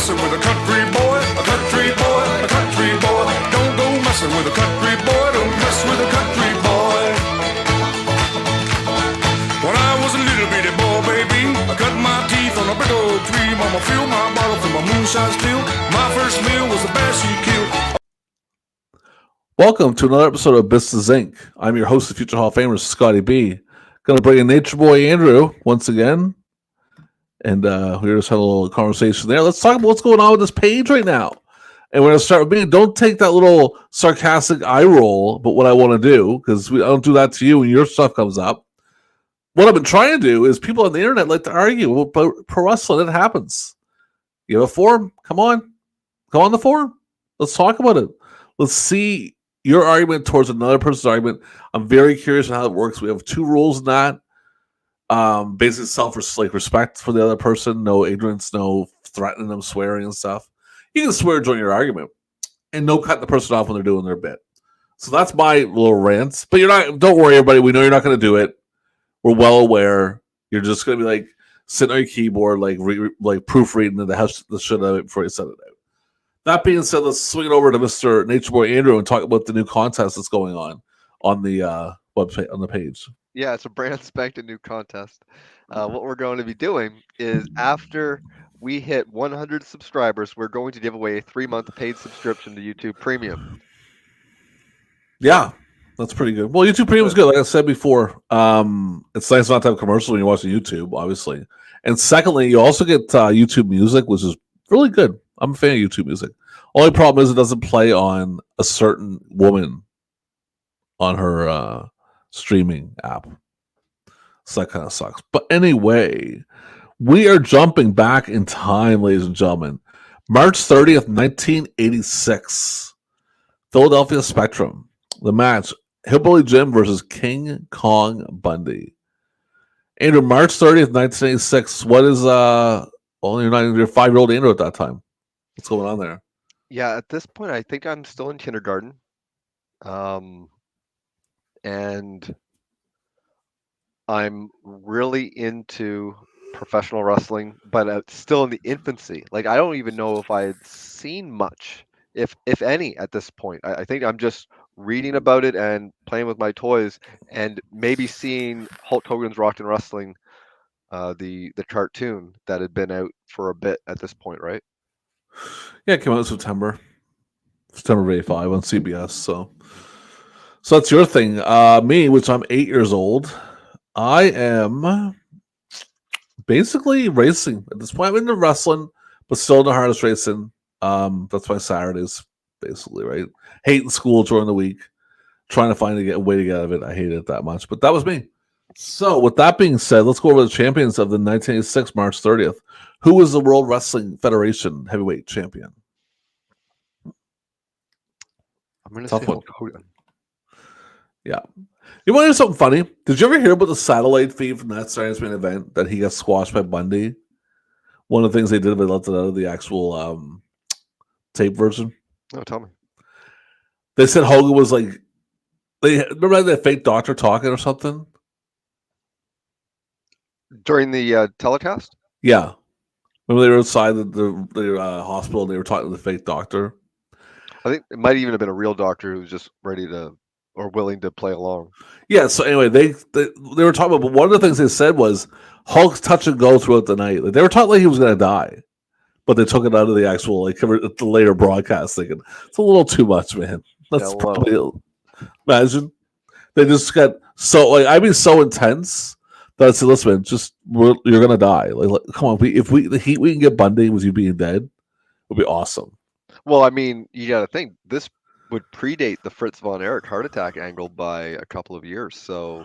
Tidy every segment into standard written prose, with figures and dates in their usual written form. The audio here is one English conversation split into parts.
messing with a country boy, a country boy, a country boy. Don't go messing with a country boy, don't mess with a country boy. When I was a little bitty boy, baby, I cut my teeth on a big old tree. Mama filled my bottle from my moonshine still. My first meal was the bass she killed. Welcome to another episode of To Zenk. I'm your host, the future Hall of Famer, Scotty B. Going to bring in Nature Boy Andrew once again. And we just had a little conversation there. Let's talk about what's going on with this page right now. And we're going to start with me. Don't take that little sarcastic eye roll, but what I want to do, because I don't do that to you when your stuff comes up. What I've been trying to do is people on the internet like to argue about pro wrestling. It happens. You have a forum? Come on. Go on the forum. Let's talk about it. Let's see your argument towards another person's argument. I'm very curious on how it works. We have two rules in that. Basically respect for the other person, no ignorance, no threatening them, swearing and stuff. You can swear during your argument and no cutting the person off when they're doing their bit. So that's my little rant. But don't worry, everybody. We know you're not going to do it. We're well aware. You're just going to be like sitting on your keyboard, like proofreading the shit of it before you send it out. That being said, let's swing it over to Mr. Nature Boy Andrew and talk about the new contest that's going on the website, on the page. Yeah, it's a brand spanking new contest. What we're going to be doing is after we hit 100 subscribers, we're going to give away a 3-month paid subscription to YouTube Premium. Yeah, that's pretty good. Well, YouTube Premium is good. Like I said before, it's nice not to have commercials when you're watching YouTube, obviously. And secondly, you also get YouTube Music, which is really good. I'm a fan of YouTube Music. Only problem is it doesn't play on a certain woman on her streaming app. So that kind of sucks. But anyway, we are jumping back in time, ladies and gentlemen. March 30th, 1986. Philadelphia Spectrum. The match, Hillbilly Jim versus King Kong Bundy. Andrew, March 30th, 1986. What is you're 5-year-old Andrew at that time. What's going on there? Yeah, at this point, I think I'm still in kindergarten. And I'm really into professional wrestling, but it's still in the infancy. Like, I don't even know if I had seen much, if any, at this point. I think I'm just reading about it and playing with my toys and maybe seeing Hulk Hogan's Rock'n'Wrestling Wrestling, the cartoon that had been out for a bit at this point, right? Yeah, it came out in September of 85 on CBS. So that's your thing. Me, which I'm 8 years old, I am basically racing at this point. I'm into wrestling, but still into harness racing. That's my Saturdays, basically, right? Hating school during the week, trying to find a way to get out of it. I hate it that much, but that was me. So with that being said, let's go over the champions of the 1986 March 30th. Who was the World Wrestling Federation heavyweight champion? I'm going to say Hulk Hogan. Yeah. You want to hear something funny? Did you ever hear about the satellite feed from that Saturday main event that he got squashed by Bundy? One of the things they did, they left it out of the actual tape version. Oh, tell me. They said Hogan was like, remember that fake doctor talking or something? During the telecast? Yeah. Remember they were outside the hospital and they were talking to the fake doctor? I think it might even have been a real doctor who was just ready to or willing to play along. Yeah, so anyway, they were talking about, but one of the things they said was Hulk's touch and go throughout the night. Like, they were talking like he was going to die, but they took it out of the actual, the later broadcast, thinking it's a little too much, man. That's probably, imagine. They just got so, I'd be so intense that I said, listen, man, you're going to die. Like, come on, if the heat we can get Bundy with you being dead would be awesome. Well, I mean, you got to think, this would predate the Fritz von Erich heart attack angle by a couple of years. So,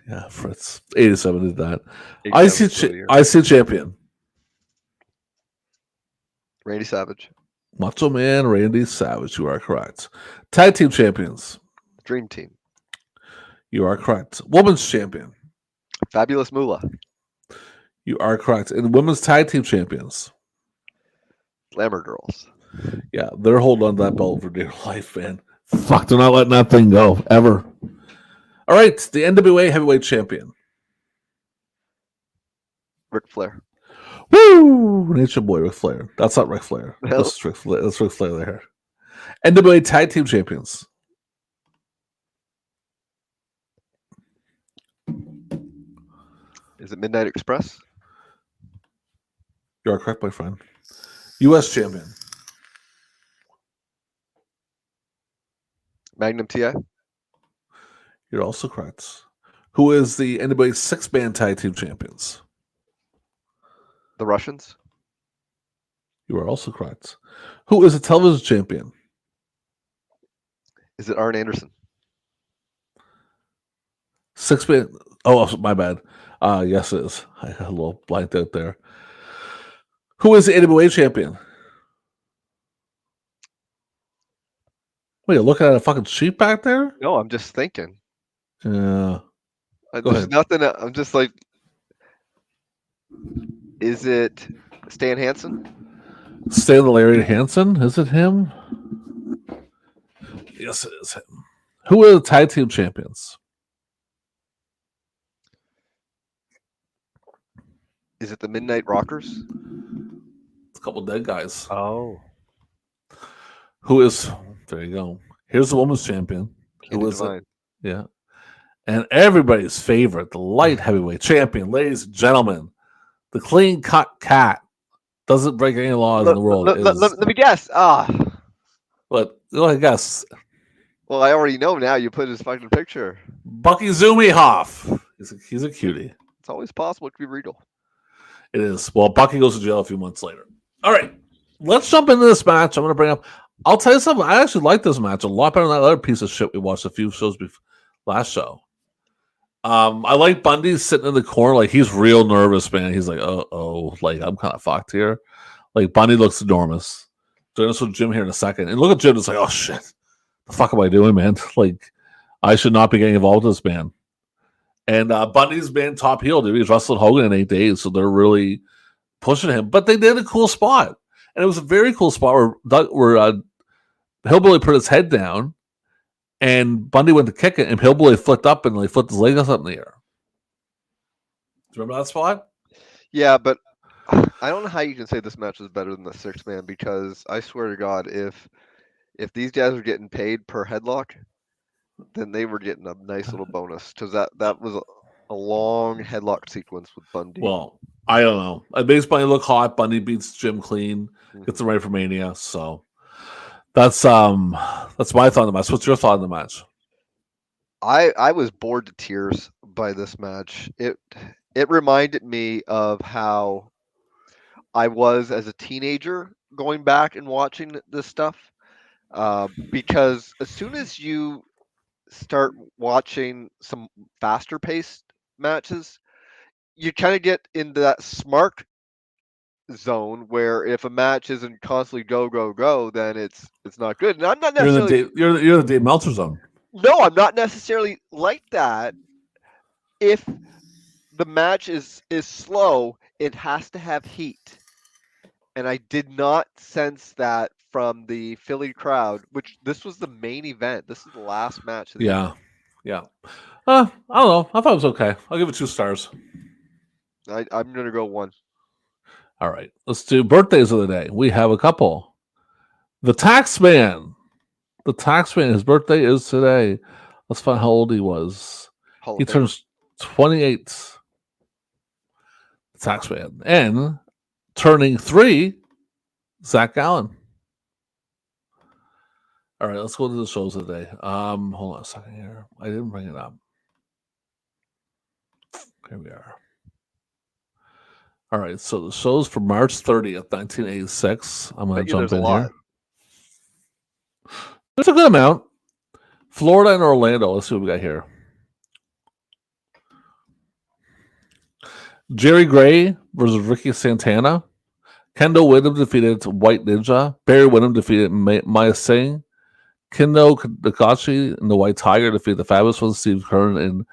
yeah, Fritz 87 did that. IC champion Randy Savage. Macho Man Randy Savage. You are correct. Tag team champions. Dream Team. You are correct. Women's champion. Fabulous Moolah. You are correct. And women's tag team champions. Glamour Girls. Yeah, they're holding on to that belt for dear life, man. Fuck, they're not letting that thing go, ever. All right, the NWA heavyweight champion. Ric Flair. Woo! Nature Boy Ric Flair. That's not Ric Flair. No. That's Ric Flair. That's Ric Flair there. NWA Tag Team Champions. Is it Midnight Express? You are correct, my friend. U.S. Champion. Magnum TI? You're also correct. Who is the NWA six-man tag team champions? The Russians? You are also correct. Who is the television champion? Is it Arn Anderson? Six-man. Oh, my bad. Yes, it is. I had a little blanked out there. Who is the NWA champion? Wait, you're looking at a fucking sheet back there? No, I'm just thinking. Yeah. Go There's ahead. nothing. I'm just like, is it Stan Hansen? Stan Larry Hansen? Is it him? Yes, it is him. Who are the tag team champions? Is it the Midnight Rockers? It's a couple dead guys. Oh, Who is? There you go. Here's the women's champion. Candy Who is it? Divine. Yeah. And everybody's favorite, the light heavyweight champion, ladies and gentlemen, the clean cut cat, doesn't break any laws in the world. Let me guess. But go ahead, guess. Well, I already know now. You put his fucking picture. Bucky Zumiehoff. He's a cutie. It's always possible it could be Regal. It is. Well, Bucky goes to jail a few months later. All right. Let's jump into this match. I'm going to bring up. I'll tell you something. I actually like this match a lot better than that other piece of shit we watched a few shows before last show. I like Bundy sitting in the corner, like he's real nervous, man. He's like, oh, like I'm kind of fucked here. Like Bundy looks enormous. Join us with Jim here in a second. And look at Jim, it's like, oh shit. The fuck am I doing, man? Like, I should not be getting involved with this man. And Bundy's been top heel, dude. He's wrestled Hogan in 8 days, so they're really pushing him. But they did a cool spot. And it was a very cool spot where Hillbilly put his head down and Bundy went to kick it, and Hillbilly flipped up and like flipped his leg up in the air. Do you remember that spot? Yeah, but I don't know how you can say this match is better than the six-man, because I swear to God, if these guys were getting paid per headlock, then they were getting a nice little bonus, because that was a long headlock sequence with Bundy. Well, I don't know. It makes Bundy look hot. Bundy beats Jim clean, gets him ready for Mania. So that's my thought on the match. What's your thought on the match? I was bored to tears by this match. It reminded me of how I was as a teenager going back and watching this stuff, because as soon as you start watching some faster paced matches, you kind of get into that smart zone where if a match isn't constantly go go go, then it's not good. And I'm not necessarily You're the Dave Meltzer zone. No, I'm not necessarily like that. If the match is slow, it has to have heat. And I did not sense that from the Philly crowd, which this was the main event. This is the last match of the Yeah. I don't know. I thought it was okay. I'll give it 2 stars. I'm gonna go 1. All right. Let's do birthdays of the day. We have a couple. The Taxman. The Taxman, his birthday is today. Let's find how old he was. Hall He of Fame. turns 28. The Taxman. And turning 3, Zach Allen. All right, let's go to the shows of the day. Hold on a second here. I didn't bring it up. Here we are. All right, so the shows for March 30th, 1986. I'm going to jump in here. There's a good amount. Florida and Orlando. Let's see what we got here. Jerry Gray versus Ricky Santana. Kendo Windham defeated White Ninja. Barry Windham defeated Maya Singh. Kendo Nakashi and the White Tiger defeated the Fabulous Ones, Steve Kern and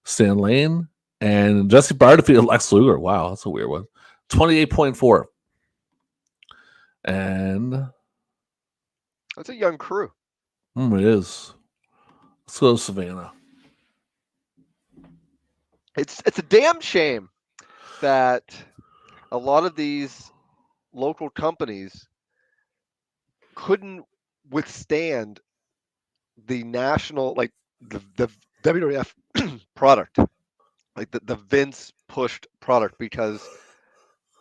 Stan Lane. And Jesse Barr defeated Lex Luger. Wow, that's a weird one. 28.4. And That's a young crew. it is. Let's go to Savannah. It's a damn shame that a lot of these local companies couldn't withstand the national, like the WWF product, like the Vince pushed product, because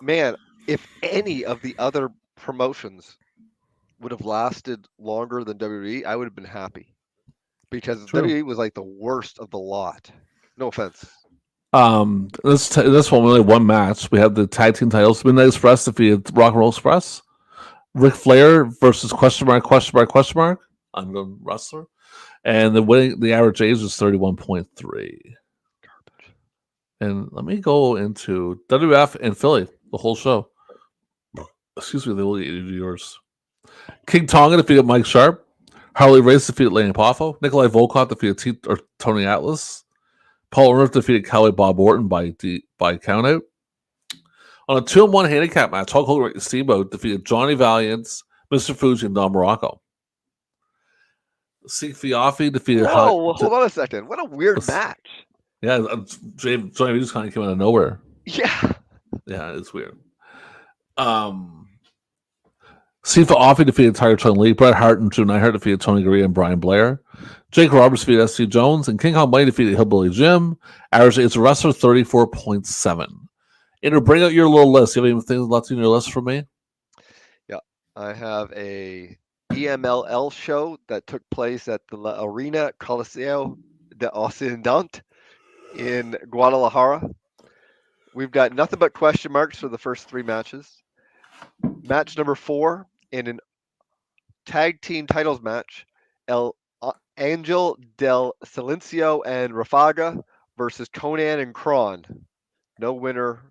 man, if any of the other promotions would have lasted longer than WWE, I would have been happy, because True. WWE was like the worst of the lot. No offense. This one only one match. We had the tag team titles. Midnight Express defeated Rock and Roll Express. Ric Flair versus question mark question mark question mark. Unknown wrestler, and the average age was 31.3. Garbage. And let me go into WF and Philly the whole show. Excuse me, they will get yours. King Tonga defeated Mike Sharp. Harley Race defeated Lanny Poffo. Nikolai Volkov defeated Tony Atlas. Paul Orndorff defeated Cowboy Bob Orton by countout. On a 2-1 handicap match, Hulk Hogan and Steamboat defeated Johnny Valiant, Mr. Fuji, and Don Morocco. Sik Fiafi defeated Whoa, well, hold on a second. What a weird match. Yeah, Johnny V just kind of came out of nowhere. Yeah. Yeah, it's weird. Sifa Offee defeated Tiger Chung Lee. Bret Hart and Drew Neidhart defeated Tony Garea and Brian Blair. Jake Roberts defeated S.C. Jones. And King Kong Bundy defeated Hillbilly Jim. Average age of wrestler 34.7. And to bring out your little list, you have anything left in your list for me? Yeah. I have a EMLL show that took place at the La Arena Coliseo de Occidente in Guadalajara. We've got nothing but question marks for the first 3 matches. Match number 4 in an tag team titles match, Angel del Silencio and Rafaga versus Conan and Kron. No winner,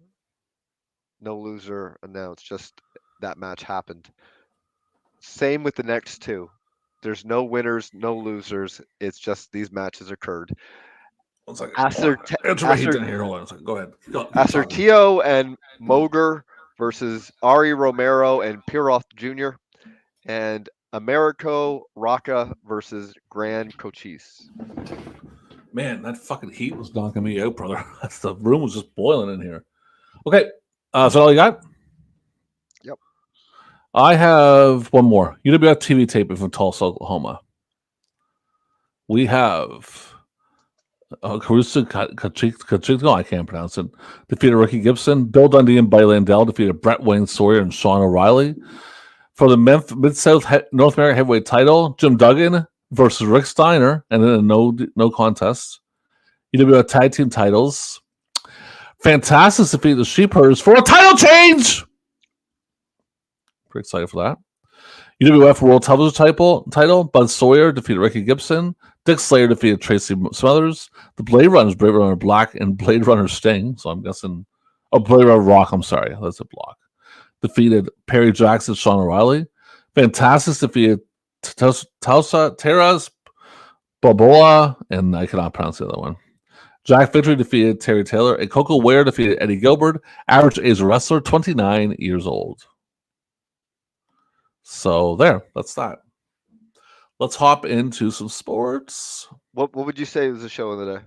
no loser announced. Just that match happened. Same with the next 2. There's no winners, no losers. It's just these matches occurred. One second. Acertio Hold on a second. Go ahead. and Moger versus Ari Romero and Piroth Jr. and Americo Rocca versus Grand Cochise. Man, that fucking heat was knocking me out, brother. The room was just boiling in here. Okay, is that all you got? Yep. I have one more. UWF TV taping from Tulsa, Oklahoma. We have Caruso Kachiko, I can't pronounce it, defeated Ricky Gibson. Bill Dundee and Buddy Landell defeated Brett Wayne Sawyer and Sean O'Reilly. For the Mid-South North American Heavyweight title, Jim Duggan versus Rick Steiner, and then a no contest. UWF Tag Team titles. Fantastic defeated the Sheepherders for a title change! Pretty excited for that. UWF World Television title, Bud Sawyer defeated Ricky Gibson. Dick Slater defeated Tracy Smothers. The Blade Runners, Blade Runner Black and Blade Runner Sting. So I'm guessing, Blade Runner Rock, I'm sorry, that's a block. Defeated Perry Jackson, Sean O'Reilly. Fantastic defeated Teras Balboa, and I cannot pronounce the other one. Jack Victory defeated Terry Taylor, and Coco Ware defeated Eddie Gilbert. Average age of wrestler, 29 years old. So that's that. Let's hop into some sports. What would you say was the show of the day?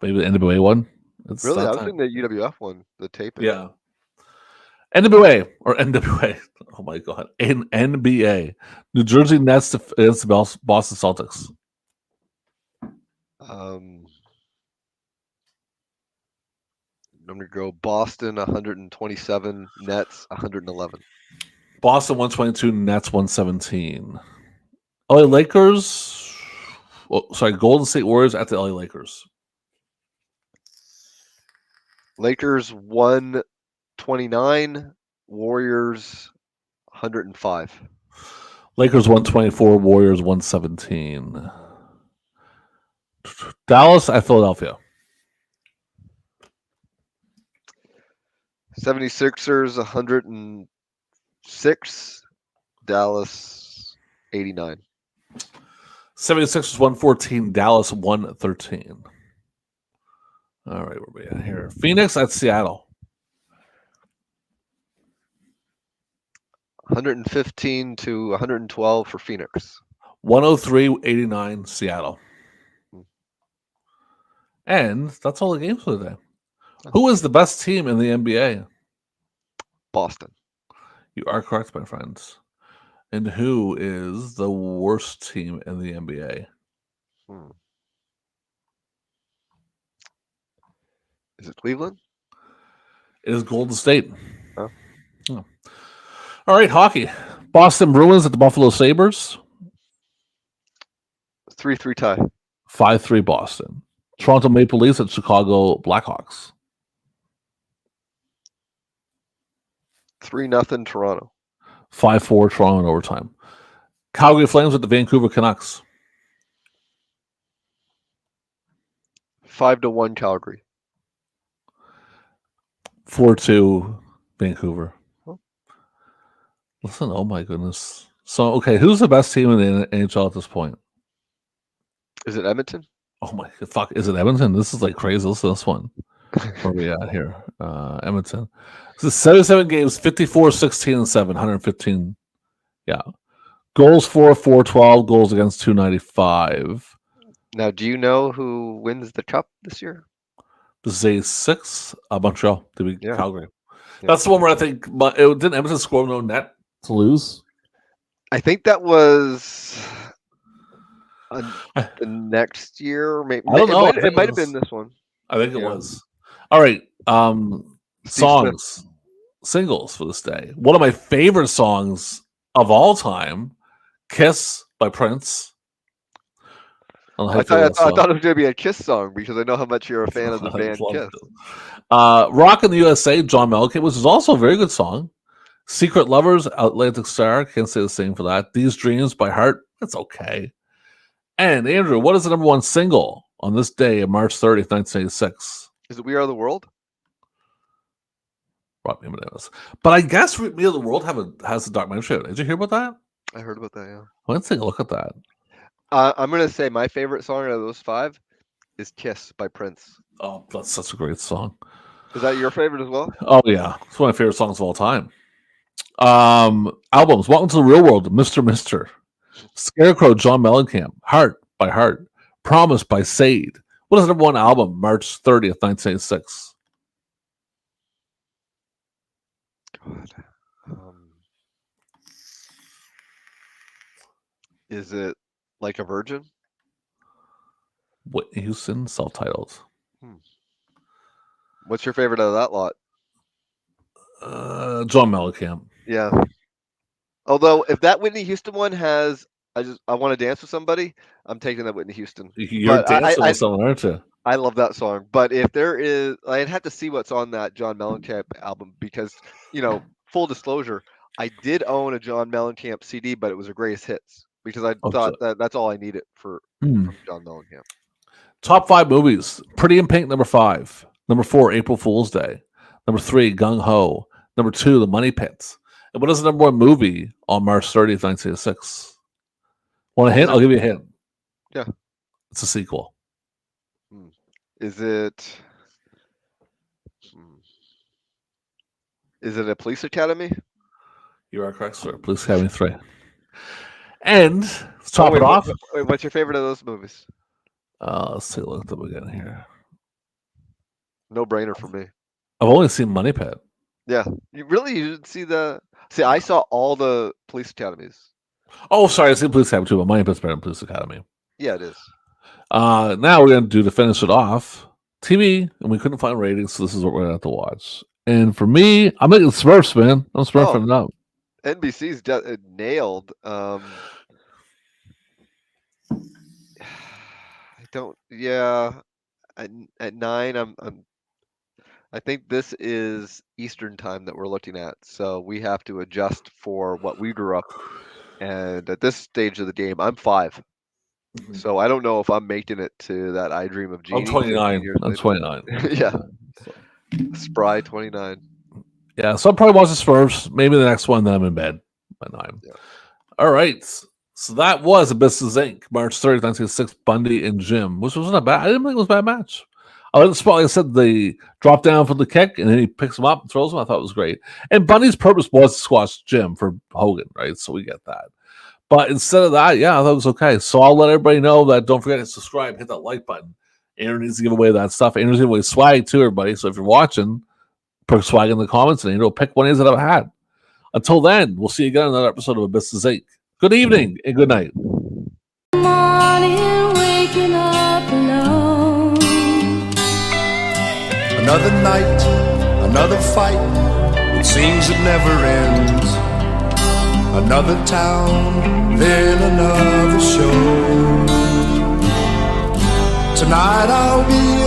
Maybe the NWA one. It's really? I was thinking the UWF one, the taping. Yeah. NWA or NWA. Oh my god. NBA. New Jersey Nets against the Boston Celtics. I'm gonna go Boston 127, Nets 111. Boston 122, Nets 117. LA Lakers. Golden State Warriors at the LA Lakers. Lakers 129, Warriors 105. Lakers 124, Warriors 117. Dallas at Philadelphia. 76ers 106, Dallas 89. 76ers 114, Dallas 113. All right, where we at here? Phoenix at Seattle. 115 to 112 for Phoenix. 103-89 Seattle. And that's all the games for today. Who is the best team in the NBA? Boston. You are correct, my friends. And who is the worst team in the NBA? Hmm. Is it Cleveland? It is Golden State. Huh? Oh. All right, hockey. Boston Bruins at the Buffalo Sabres. 3-3 tie. 5-3 Boston. Toronto Maple Leafs at Chicago Blackhawks. 3-0 Toronto. 5-4 Toronto in overtime. Calgary Flames at the Vancouver Canucks. 5-1 Calgary. 4-2 Vancouver. Oh. Listen, oh my goodness. So, okay, who's the best team in the NHL at this point? Is it Edmonton? Oh my fuck! Is it Edmonton? This is like crazy. Listen to this one. Where are we at here? Edmonton. This is 77 games, 54, 16, and 7, 115. Yeah. Goals 4-4-12, goals against 295. Now, do you know who wins the cup this year? This is a 6, Montreal to be Yeah. Calgary. Yeah. That's the one where I think, but it didn't Edmonton score no net to lose. I think that was the next year. Maybe I don't know. It might have been this one. I think it Yeah. was. All right. Steve Songs, singles for this day. One of my favorite songs of all time, "Kiss" by Prince. I thought it was going to be a Kiss song because I know how much you're a fan of the band Kiss. "Rock in the USA," John Mellencamp, which is also a very good song. "Secret Lovers," Atlantic Star. Can't say the same for that. "These Dreams" by Heart. That's okay. And Andrew, what is the number one single on this day of March 30th, 1986? Is it "We Are the World"? Rock Me Amadeus. But I guess "Me of the World" has a documentary. Did you hear about that? I heard about that. Yeah. Let's take a look at that. I'm gonna say my favorite song out of those 5 is "Kiss" by Prince. Oh, that's such a great song. Is that your favorite as well? Oh yeah, it's one of my favorite songs of all time. Albums: "Welcome to the Real World," Mr. Mister. "Scarecrow," John Mellencamp. "Heart" by Heart. "Promise" by Sade. What is the number one album, March 30th, 1986? God. Is it "Like a Virgin"? Whitney Houston, self-titled. What's your favorite out of that lot? John Mellencamp. Yeah. Although if that Whitney Houston one has I want to dance with somebody, I'm taking that Whitney Houston. You're But dancing with someone, aren't you? I love that song. But if there is, I'd have to see what's on that John Mellencamp album because, full disclosure, I did own a John Mellencamp CD, but it was a greatest hits because I thought that's all I needed from John Mellencamp. Top 5 movies: Pretty in Pink, number 5. Number 4, April Fool's Day. Number 3, Gung Ho. Number 2, The Money Pit. And what is the number one movie on March 30th, 1986? Want a hint? I'll give you a hint. Yeah. It's a sequel. Is it a Police Academy? You are correct, sir. Police Academy 3. And let's top it off. Wait, what's your favorite of those movies? Let's take a look at them again here. No brainer for me. I've only seen Money Pit. Yeah. You didn't see I saw all the Police Academies. Oh, sorry, I seen Police Academy too, but Money Pit's better than Police Academy. Yeah, it is. Now we're going to do, to finish it off, TV, and we couldn't find ratings, so this is what we're going to have to watch. And for me, I'm making Smurfs, man. I'm Smurfing it up. NBC's nailed. I don't. Yeah, at 9, I think this is Eastern time that we're looking at, so we have to adjust for what we grew up. And at this stage of the game, I'm 5. So I don't know if I'm making it to that I Dream of Jeannie. I'm 29. I'm 29. Yeah. Spry 29. Yeah, so I'll probably watch the Smurfs. Maybe the next one, then I'm in bed by 9. Yeah. All right. So that was Abyss Inc. March 30th, 1986, Bundy and Jim, which wasn't a bad. I didn't think it was a bad match. I like the spot, like I said, the drop down for the kick, and then he picks him up and throws him. I thought it was great. And Bundy's purpose was to squash Jim for Hogan, right? So we get that. But instead of that, yeah, I thought it was okay. So I'll let everybody know that don't forget to subscribe, hit that like button, Andrew needs to give away that stuff. Andrew's giving away swag too, everybody. So if you're watching, put swag in the comments, and Andrew will pick one of these that I've had. Until then, we'll see you again on another episode of Abyss To Zenk. Good evening and good night. Morning, waking up alone. Another night, another fight, it seems it never ends. Another town, then another show. Tonight I'll be